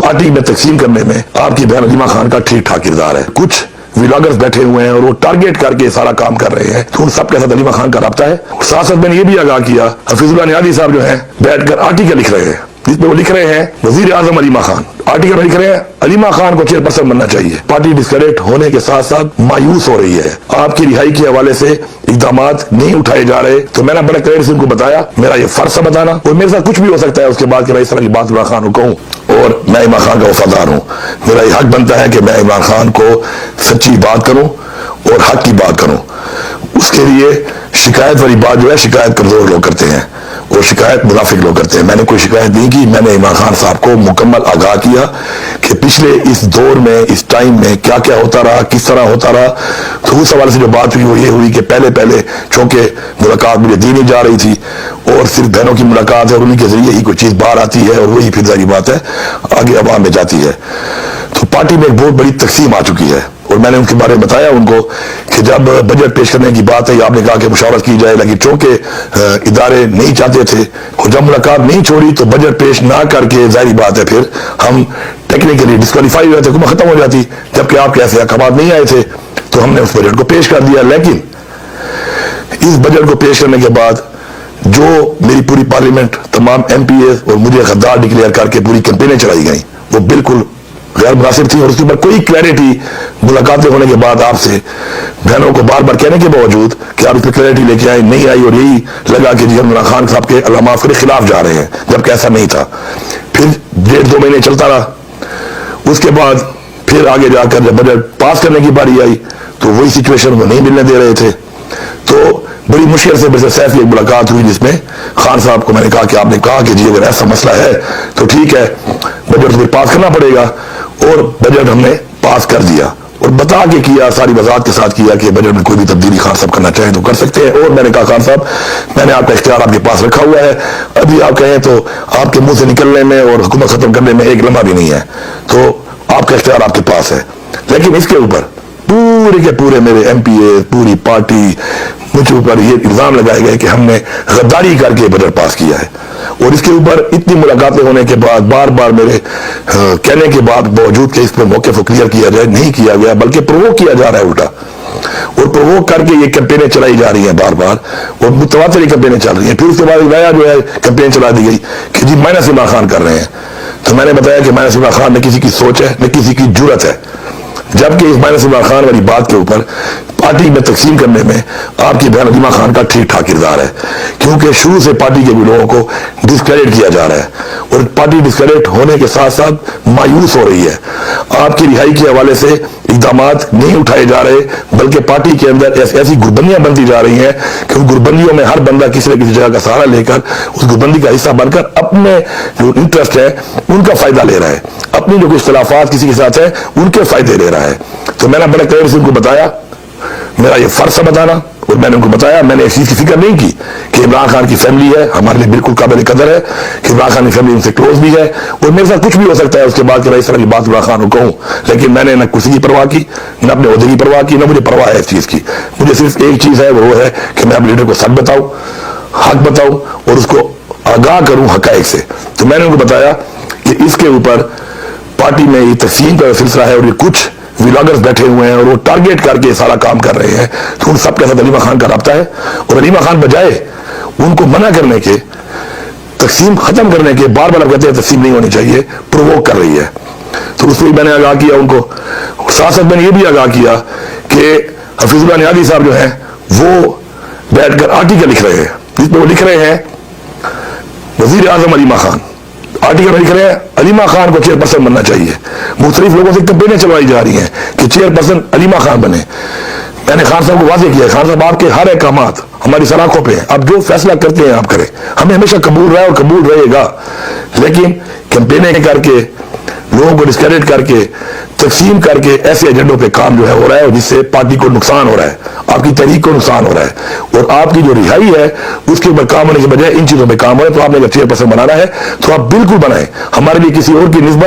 Party में तकसीम करने में आपकी बहन अलीमा खान का ठीक ठाक किरदार है। कुछ व्लॉगर्स बैठे हुए हैं और वो टारगेट करके सारा काम कर रहे हैं, तो उन सबके साथ अलीमा खान का राब्ता है। साथ साथ मैंने ये भी आगाह किया, हफीजुल्लाह नियाज़ी साहब जो है बैठकर आर्टिकल लिख रहे हैं जिसमें वो लिख रहे हैं वजीर आजम अलीमा खान, आर्टिकल लिख रहे हैं अलीमा खान को चेयरपर्सन बनना चाहिए। पार्टी डिस्क्रेडिट होने के साथ साथ मायूस हो रही है, आपकी रिहाई के हवाले से इकदाम नहीं उठाए जा रहे। तो मैंने बड़े क्लियर से उनको बताया मेरा ये फर्ज है बताना, और मेरे साथ कुछ भी हो सकता है उसके बाद कि मैं इस तरह की बात इमरान खान को कहूँ, और मैं इमरान खान का वफादार हूँ। मेरा ये हक बनता है कि मैं इमरान खान को सच्ची बात करूँ और हक की बात करूँ। उसके लिए शिकायत वाली बात जो है शिकायत कमजोर लोग करते हैं और शिकायत मुनाफिक लोग करते हैं। मैंने कोई शिकायत नहीं की, मैंने इमरान खान साहब को मुकम्मल आगाह किया कि पिछले इस दौर में इस टाइम में क्या क्या होता रहा, किस तरह होता रहा। तो उस हवाले से जो बात हुई वो ये हुई कि पहले चूंकि मुलाकात मुझे दी नहीं जा रही थी और सिर्फ बहनों की मुलाकात है और उन्हीं के जरिए ही कोई चीज़ बाहर आती है और वही फिर जारी बात है आगे अवाम में जाती है। तो पार्टी में एक बहुत बड़ी तकसीम आ चुकी है और मैंने उनके बारे में बताया उनको कि जब बजट पेश करने की बात है आपने कहा कि मुशावरत की जाए, लेकिन चूंकि इदारे नहीं चाहते थे और जब मुलाकात नहीं छोड़ी तो बजट पेश ना करके जाहिर बात है फिर हम टेक्निकली डिस्क्वालीफाई हुए थे, हुकूमत खत्म हो जाती, जबकि आपके ऐसे अहकाम नहीं आए थे। तो हमने उस बजट को पेश कर दिया, लेकिन इस बजट को पेश करने के बाद जो मेरी पूरी पार्लियामेंट तमाम MPA और मुझे गद्दार डिक्लेयर करके पूरी कैंपेनें चलाई गई वो बिल्कुल गैर मुनासिब थी और उसके ऊपर कोई क्लैरिटी मुलाकातें होने के बाद आपसे बहनों को बार बार कहने के बावजूद कि आप इस पर क्लैरिटी लेके आए नहीं आई और यही लगा कि जी हम इमरान खान साहब के अल्लाह माफ करे खिलाफ जा रहे हैं, जबकि ऐसा नहीं था। फिर 1.5-2 महीने चलता रहा, उसके बाद फिर आगे जाकर जब बजट पास करने की बारी आई तो वही सिचुएशन वो नहीं मिलने दे रहे थे। तो बड़ी मुश्किल से मिस्टर सैफ की एक मुलाकात हुई जिसमें खान साहब को मैंने कहा कि आपने कहा कि जी अगर ऐसा मसला है तो ठीक है बजट तो पास करना पड़ेगा, और बजट हमने पास कर दिया और बता के किया, सारी वजाहत के साथ किया कि बजट में कोई भी तब्दीली खान साहब करना चाहें तो कर सकते हैं। और मैंने कहा खान साहब मैंने आपका इख्तियार आपके पास रखा हुआ है, अभी आप कहें तो आपके मुंह से निकलने में और हुकूमत खत्म करने में एक लम्हा भी नहीं है, तो आपका इख्तियार आपके पास है। लेकिन इसके ऊपर पूरे के पूरे मेरे MPA पूरी पार्टी मुझे ऊपर ये इल्जाम लगाए गए कि हमने गद्दारी करके बजट पास किया है, और इसके ऊपर इतनी मुलाकातें होने के बाद बार बार मेरे कहने के बाद बावजूद कि इस पर मौके को क्लियर किया जाए नहीं किया गया, बल्कि प्रोवोक किया जा रहा है उल्टा, और प्रोवोक करके ये कैंपेनें चलाई जा रही हैं बार बार और मुतवातिर कैंपेनें चल रही हैं। फिर उसके बाद नया जो है कैंपेन चला दी गई कि जी माइनस इमरान खान कर रहे हैं। तो मैंने बताया कि माइनस इमरान खान न किसी की सोच है न किसी की जुर्रत है, जबकि इस माइनस इमरान खान वाली बात के ऊपर पार्टी में तकसीम करने में आपकी बहन अलीमा खान का ठीक ठाक किरदार है, क्योंकि शुरू से पार्टी के लोगों को डिस्क्रेडिट किया जा रहा है और पार्टी डिस्क्रेडिट होने के साथ साथ मायूस हो रही है। आपकी रिहाई के हवाले से इकदाम नहीं उठाए जा रहे, बल्कि पार्टी के अंदर ऐसी गुरबंदियां बनती जा रही हैं कि उन गुरबंदियों में हर बंदा किसी न किसी जगह का सहारा लेकर उस गुरबंदी का हिस्सा बनकर अपने जो इंटरेस्ट है उनका फायदा ले रहा है, अपनी जो इख्तिलाफात किसी के साथ है उनके फायदे ले रहा है। तो मैंने बड़े क्लियर से उनको बताया मेरा ये फर्ज है बताना, और मैंने उनको बताया मैंने इस चीज की फिक्र नहीं की कि इमरान खान की फैमिली है हमारे लिए बिल्कुल काबिल कदर है कि इमरान खान की फैमिली उनसे क्लोज भी है और मेरे साथ कुछ भी हो सकता है उसके बाद कि मैं इस तरह की बात इमरान खान को कहूँ, लेकिन मैंने न कुर्सी की परवाह की न अपने ओहदे की परवाह की, न मुझे परवाह है इस चीज की। मुझे सिर्फ एक चीज है वो है कि मैं अपने लीडर को सच बताऊं, हक बताऊं और उसको आगाह करूं हकायक से। तो मैंने उनको बताया कि इसके ऊपर पार्टी में ये तकसीम का सिलसिला है और ये कुछ व्लॉगर्स बैठे हुए हैं और वो टारगेट करके सारा काम कर रहे हैं, तो उन सबके साथ अलीमा खान का राब्ता है और अलीमा खान बजाय उनको मना करने के तकसीम खत्म करने के बार बार कहते हैं तकसीम नहीं होनी चाहिए, प्रोवोक कर रही है। तो उस पर मैंने आगाह किया उनको, साथ साथ मैंने ये भी आगाह किया कि हफीजुल्लाह नियाज़ी साहब जो है वो बैठकर आर्टिकल लिख रहे हैं जिसमें वो लिख रहे हैं वजीर आजम अलीमा खान, आर्टिकल में लिख रहे हैं अलीमा खान को चेयरपर्सन बनना चाहिए। मुख्तलिफ लोगों से कैंपेनें चलवाई जा रही हैं कि चेयरपर्सन अलीमा खान बने। मैंने खान साहब को वाज़ेह किया खान साहब आपके हर अहकामात हमारी सलाखों पे हैं, आप जो फैसला करते हैं आप करें, हमें हमेशा कबूल रहा है और कबूल रहेगा, लेकिन कैंपेनें करके लोगों को डिस्क्रेडिट करके तकसीम करके ऐसे एजेंडों पे काम जो है हो रहा है जिससे पार्टी को नुकसान हो रहा है, आपकी तहरीक को नुकसान हो रहा है और आपकी जो रिहाई है उसके ऊपर काम होने के बजाय इन चीजों पे काम हो रहा है। तो आपने अगर चेयरपर्सन बनाना है तो आप बिल्कुल बनाएं, हमारे लिए किसी और की निस्बत